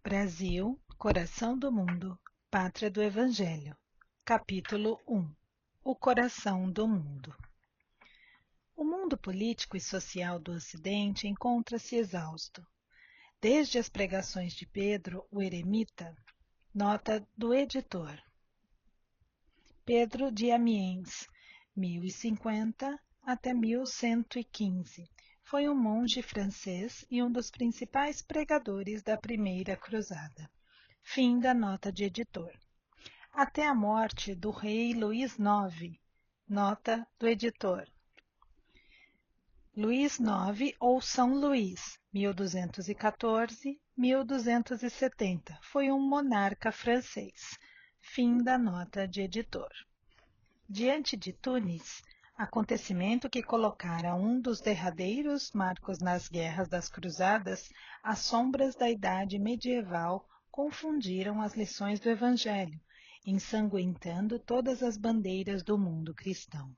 Brasil, coração do mundo, pátria do Evangelho. Capítulo 1. O coração do mundo. O mundo político e social do Ocidente encontra-se exausto. Desde as pregações de Pedro, o eremita, nota do editor. Pedro de Amiens, 1050 até 1115. Foi um monge francês e um dos principais pregadores da Primeira Cruzada. Fim da nota de editor. Até a morte do rei Luís IX. Nota do editor. Luís IX ou São Luís, 1214-1270, foi um monarca francês. Fim da nota de editor. Diante de Tunis, acontecimento que colocara um dos derradeiros marcos nas guerras das cruzadas, as sombras da idade medieval confundiram as lições do Evangelho, ensanguentando todas as bandeiras do mundo cristão.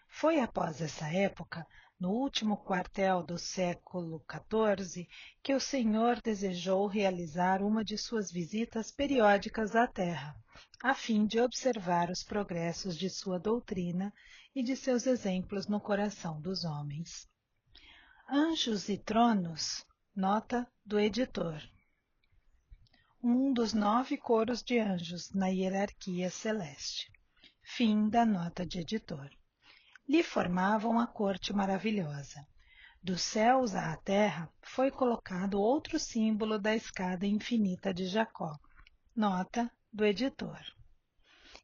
Foi após essa época, no último quartel do século XIV, que o Senhor desejou realizar uma de suas visitas periódicas à Terra, a fim de observar os progressos de sua doutrina e de seus exemplos no coração dos homens. Anjos e tronos, nota do editor. Um dos 9 coros de anjos na hierarquia celeste. Fim da nota de editor. Lhe formavam a corte maravilhosa. Dos céus à terra foi colocado outro símbolo da escada infinita de Jacó. Nota do editor.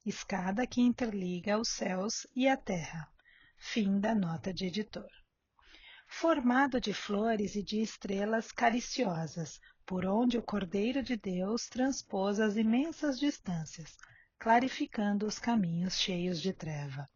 Escada que interliga os céus e a terra. Fim da nota de editor. Formado de flores e de estrelas cariciosas, por onde o Cordeiro de Deus transpôs as imensas distâncias, clarificando os caminhos cheios de treva.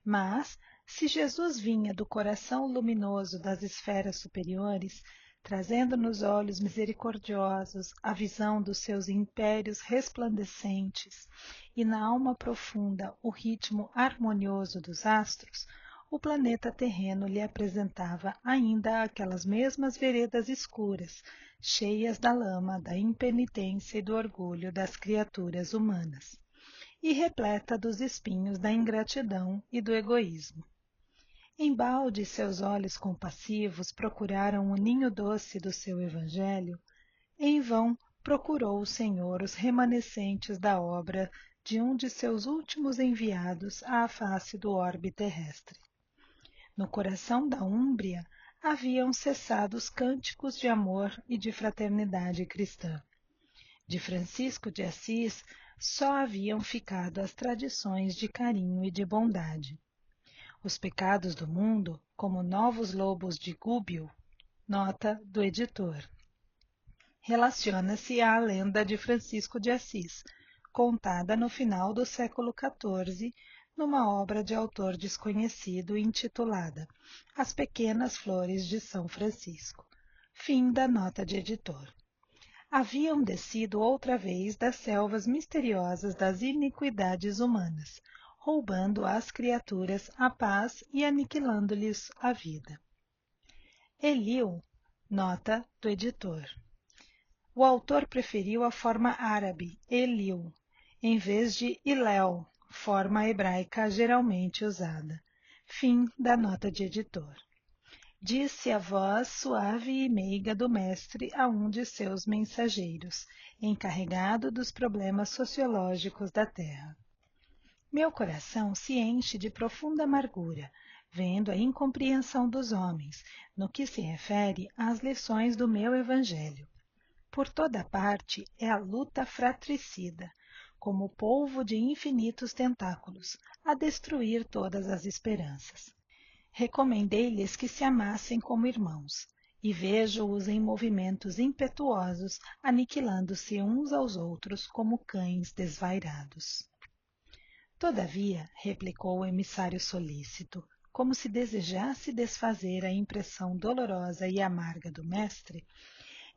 Mas, se Jesus vinha do coração luminoso das esferas superiores, trazendo nos olhos misericordiosos a visão dos seus impérios resplandecentes e na alma profunda o ritmo harmonioso dos astros, o planeta terreno lhe apresentava ainda aquelas mesmas veredas escuras, cheias da lama, da impenitência e do orgulho das criaturas humanas, e repleta dos espinhos da ingratidão e do egoísmo. Embalde seus olhos compassivos procuraram o ninho doce do seu Evangelho, em vão procurou o Senhor os remanescentes da obra de um de seus últimos enviados à face do orbe terrestre. No coração da Úmbria haviam cessado os cânticos de amor e de fraternidade cristã. De Francisco de Assis só haviam ficado as tradições de carinho e de bondade. Os pecados do mundo, como novos lobos de Gúbio, nota do editor. Relaciona-se à lenda de Francisco de Assis, contada no final do século XIV, numa obra de autor desconhecido intitulada As Pequenas Flores de São Francisco. Fim da nota de editor. Haviam descido outra vez das selvas misteriosas das iniquidades humanas, roubando às criaturas a paz e aniquilando-lhes a vida. Eliu, nota do editor. O autor preferiu a forma árabe, Eliu, em vez de Iléu, forma hebraica geralmente usada. Fim da nota de editor. Disse a voz suave e meiga do mestre a um de seus mensageiros, encarregado dos problemas sociológicos da terra. Meu coração se enche de profunda amargura, vendo a incompreensão dos homens, no que se refere às lições do meu Evangelho. Por toda parte é a luta fratricida, como polvo de infinitos tentáculos, a destruir todas as esperanças. Recomendei-lhes que se amassem como irmãos, e vejo-os em movimentos impetuosos, aniquilando-se uns aos outros como cães desvairados. Todavia, replicou o emissário solícito, como se desejasse desfazer a impressão dolorosa e amarga do mestre,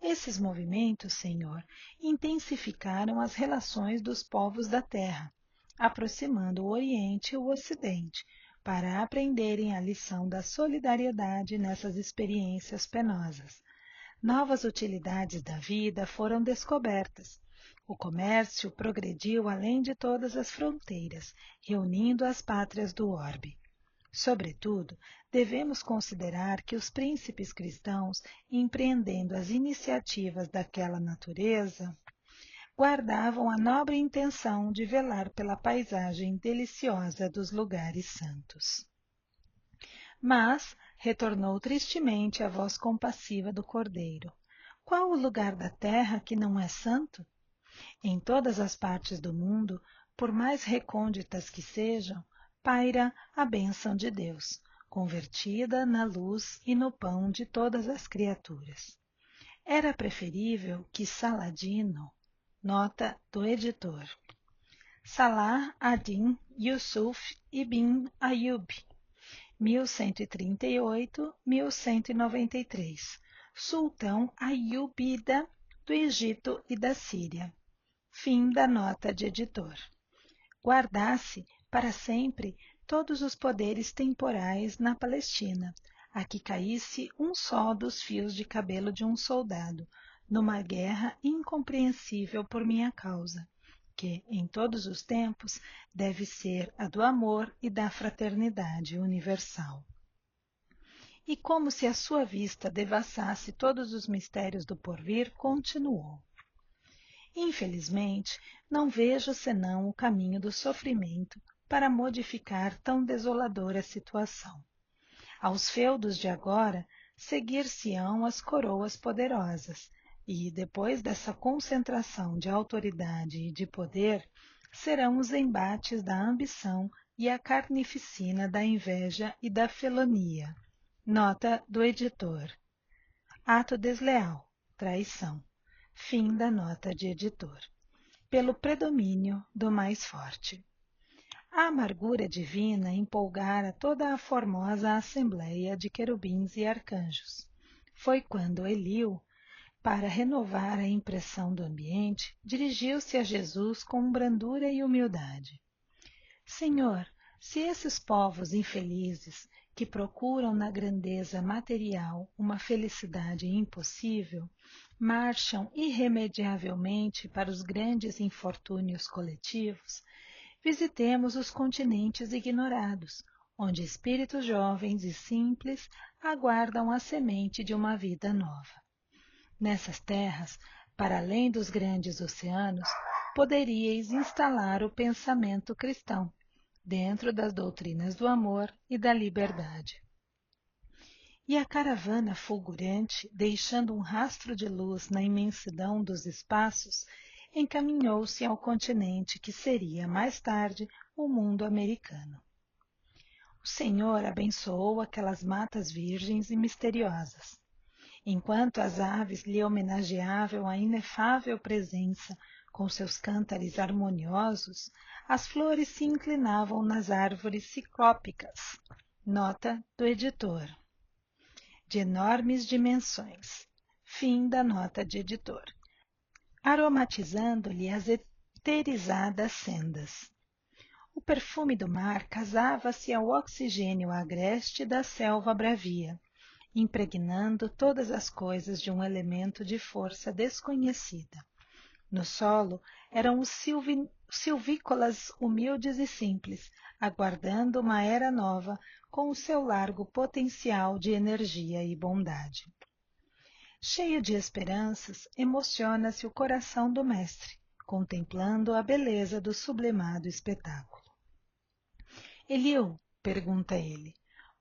esses movimentos, Senhor, intensificaram as relações dos povos da terra, aproximando o Oriente e o Ocidente, para aprenderem a lição da solidariedade nessas experiências penosas, Novas utilidades da vida foram descobertas. O comércio progrediu além de todas as fronteiras, reunindo as pátrias do orbe. Sobretudo, devemos considerar que os príncipes cristãos, empreendendo as iniciativas daquela natureza, guardavam a nobre intenção de velar pela paisagem deliciosa dos lugares santos. Mas retornou tristemente a voz compassiva do cordeiro. Qual o lugar da terra que não é santo? Em todas as partes do mundo, por mais recônditas que sejam, paira a bênção de Deus, convertida na luz e no pão de todas as criaturas. Era preferível que Saladino, nota do editor, Salah ad-Din Yusuf ibn Ayyub, 1138-1193, sultão Ayúbida do Egito e da Síria. Fim da nota de editor. Guardasse para sempre todos os poderes temporais na Palestina, a que caísse um só dos fios de cabelo de um soldado, numa guerra incompreensível por minha causa, que, em todos os tempos, deve ser a do amor e da fraternidade universal. E como se à sua vista devassasse todos os mistérios do porvir, continuou. Infelizmente, não vejo senão o caminho do sofrimento para modificar tão desoladora situação. Aos feudos de agora, seguir-se-ão as coroas poderosas, e, depois dessa concentração de autoridade e de poder, serão os embates da ambição e a carnificina da inveja e da felonia. Nota do editor. Ato desleal, traição. Fim da nota de editor. Pelo predomínio do mais forte. A amargura divina empolgara toda a formosa assembleia de querubins e arcanjos. Foi quando Eliú, para renovar a impressão do ambiente, dirigiu-se a Jesus com brandura e humildade. Senhor, se esses povos infelizes, que procuram na grandeza material uma felicidade impossível, marcham irremediavelmente para os grandes infortúnios coletivos, visitemos os continentes ignorados, onde espíritos jovens e simples aguardam a semente de uma vida nova. Nessas terras, para além dos grandes oceanos, poderíeis instalar o pensamento cristão, dentro das doutrinas do amor e da liberdade. E a caravana fulgurante, deixando um rastro de luz na imensidão dos espaços, encaminhou-se ao continente que seria, mais tarde, o mundo americano. O Senhor abençoou aquelas matas virgens e misteriosas. Enquanto as aves lhe homenageavam a inefável presença com seus cântares harmoniosos, as flores se inclinavam nas árvores ciclópicas. Nota do editor. De enormes dimensões. Fim da nota de editor. Aromatizando-lhe as eterizadas sendas. O perfume do mar casava-se ao oxigênio agreste da selva bravia, impregnando todas as coisas de um elemento de força desconhecida. No solo eram os silvícolas humildes e simples, aguardando uma era nova com o seu largo potencial de energia e bondade. Cheio de esperanças, emociona-se o coração do mestre, contemplando a beleza do sublimado espetáculo. Eliú, pergunta ele,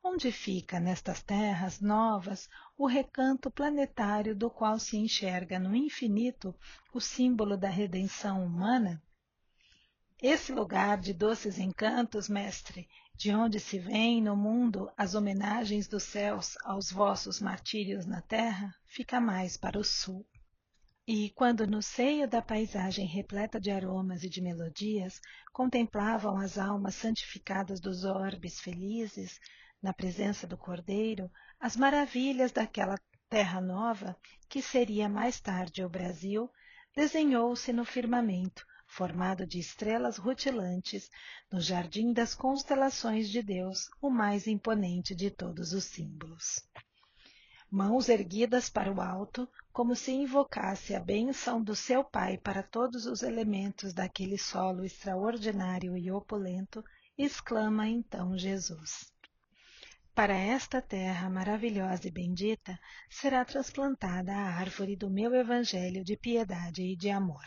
onde fica nestas terras novas o recanto planetário do qual se enxerga no infinito o símbolo da redenção humana? Esse lugar de doces encantos, mestre, de onde se vêm no mundo as homenagens dos céus aos vossos martírios na terra, fica mais para o sul. E quando no seio da paisagem repleta de aromas e de melodias contemplavam as almas santificadas dos orbes felizes, na presença do Cordeiro, as maravilhas daquela terra nova, que seria mais tarde o Brasil, desenhou-se no firmamento, formado de estrelas rutilantes, no jardim das constelações de Deus, o mais imponente de todos os símbolos. mãos erguidas para o alto, como se invocasse a bênção do seu Pai para todos os elementos daquele solo extraordinário e opulento, exclama então Jesus: para esta terra maravilhosa e bendita será transplantada a árvore do meu evangelho de piedade e de amor.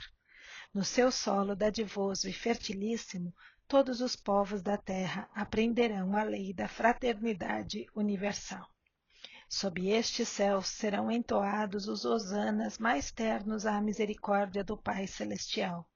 No seu solo dadivoso e fertilíssimo, todos os povos da terra aprenderão a lei da fraternidade universal. Sob este céu serão entoados os hosanas mais ternos à misericórdia do Pai Celestial.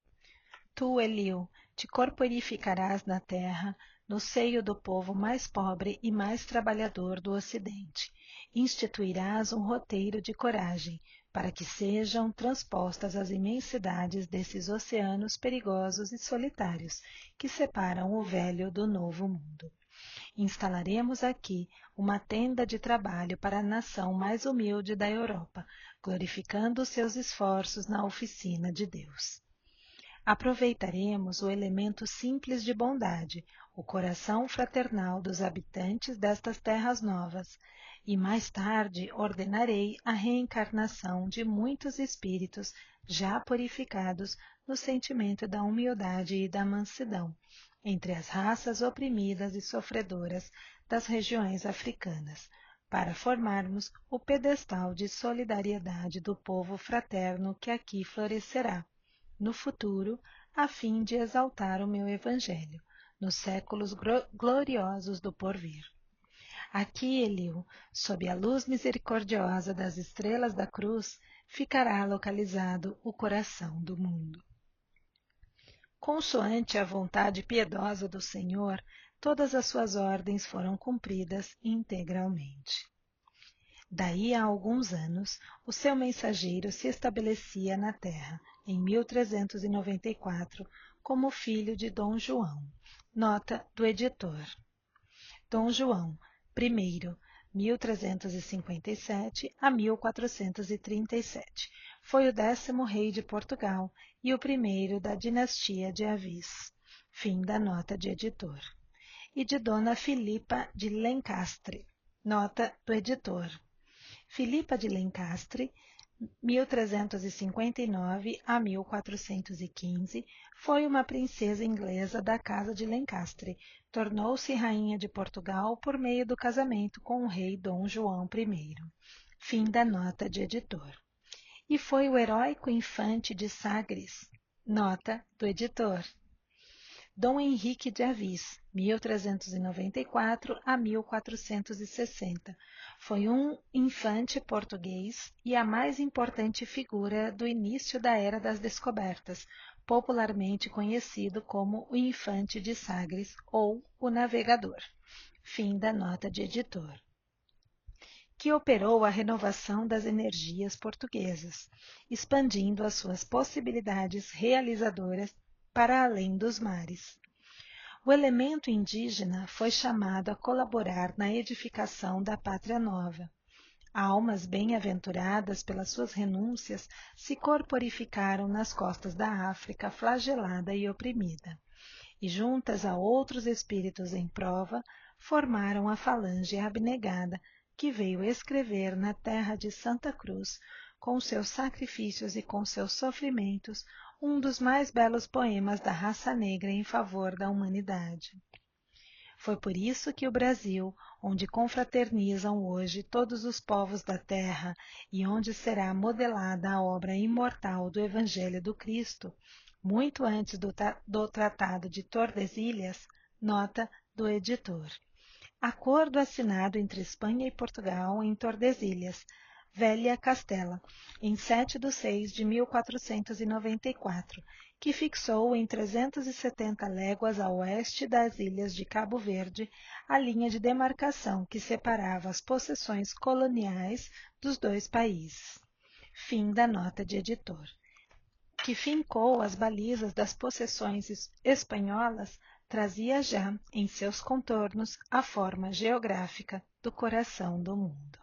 Tu, Eliú, te corporificarás na terra, no seio do povo mais pobre e mais trabalhador do Ocidente. Instituirás um roteiro de coragem, para que sejam transpostas as imensidades desses oceanos perigosos e solitários que separam o velho do novo mundo. Instalaremos aqui uma tenda de trabalho para a nação mais humilde da Europa, glorificando seus esforços na oficina de Deus. Aproveitaremos o elemento simples de bondade, o coração fraternal dos habitantes destas terras novas, e mais tarde ordenarei a reencarnação de muitos espíritos já purificados no sentimento da humildade e da mansidão, entre as raças oprimidas e sofredoras das regiões africanas, para formarmos o pedestal de solidariedade do povo fraterno que aqui florescerá, no futuro, a fim de exaltar o meu Evangelho, nos séculos gloriosos do porvir. Aqui, Eliú, sob a luz misericordiosa das estrelas da cruz, ficará localizado o coração do mundo. Consoante a vontade piedosa do Senhor, todas as suas ordens foram cumpridas integralmente. Daí a alguns anos, o seu mensageiro se estabelecia na terra, em 1394, como filho de Dom João. Nota do editor. Dom João I, 1357 a 1437, foi o 10º rei de Portugal e o primeiro da dinastia de Avis. Fim da nota de editor. E de Dona Filipa de Lencastre. Nota do editor. Filipa de Lencastre, 1359 a 1415, foi uma princesa inglesa da casa de Lencastre. Tornou-se rainha de Portugal por meio do casamento com o rei Dom João I. Fim da nota de editor. E foi o heróico infante de Sagres. Nota do editor. Dom Henrique de Avis, 1394 a 1460, foi um infante português e a mais importante figura do início da Era das Descobertas, popularmente conhecido como o Infante de Sagres ou o Navegador. Fim da nota de editor. Que operou a renovação das energias portuguesas, expandindo as suas possibilidades realizadoras para além dos mares. O elemento indígena foi chamado a colaborar na edificação da pátria nova. Almas bem-aventuradas pelas suas renúncias se corporificaram nas costas da África flagelada e oprimida, e juntas a outros espíritos em prova, formaram a falange abnegada que veio escrever na terra de Santa Cruz, com seus sacrifícios e com seus sofrimentos, um dos mais belos poemas da raça negra em favor da humanidade. Foi por isso que o Brasil, onde confraternizam hoje todos os povos da terra e onde será modelada a obra imortal do Evangelho do Cristo, muito antes do Tratado de Tordesilhas, nota do editor. Acordo assinado entre Espanha e Portugal em Tordesilhas, Velha Castela, em 7/6/1494, que fixou em 370 léguas a oeste das ilhas de Cabo Verde a linha de demarcação que separava as possessões coloniais dos dois países. Fim da nota de editor. Que fincou as balizas das possessões espanholas, trazia já, em seus contornos, a forma geográfica do coração do mundo.